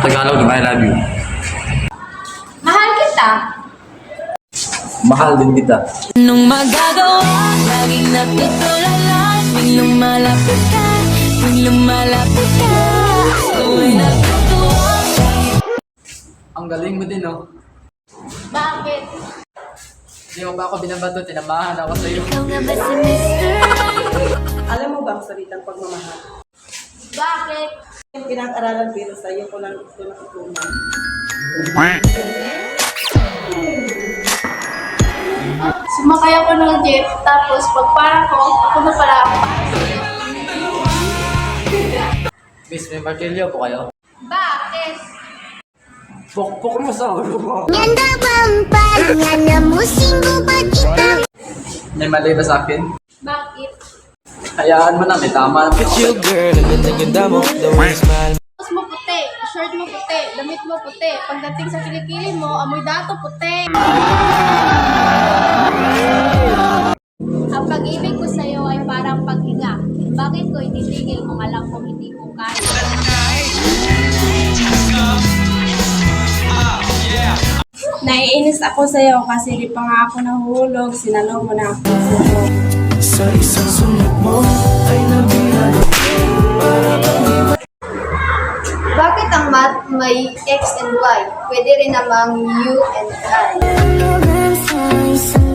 ang Tagalog ng I love you. Mahal kita. Mahal din kita. Anong magagawa? Laging natutulala. Tuwing lumalapit ka, tuwing lumalapit ka, ako'y natutuwa. Ang galing mo din, no? Bakit? Hindi mo ba ako binabato? Tinamahan ako sa'yo. Ikaw nga ba si Mr. Alam mo ba ang salitang pagmamahal? Bakit? Yung pinag-aralan pero sa iyo ko lang ito natutunan. Sumakay ako ng jeep, tapos pagparang ko, ako na pala ako. Miss, may martilyo po kayo. Bakit? Pukpuk mo sa ulo mo. Nyanda pampanya musim bubat kita. May mali ba sa akin? Bakit? Hayaan mo na, may tama na ako. You girl, ang ganda-ganda mo, the way you smile. Tapos mo puti, shirt mo puti, damit mo puti. Pagdating sa kilikili mo, amoy dato puti. Ang pag-ibig ko sa'yo ay parang paghinga. Bakit ko ititigil kung alam kong hindi ko kaya? Naiinis ako sa'yo kasi di pa nga ako nahulog, sinalo mo na ako. Sa isang sulat mo ay nabihan. Bakit ang math may X and Y? Pwede rin namang U and I. Hanggang sa isang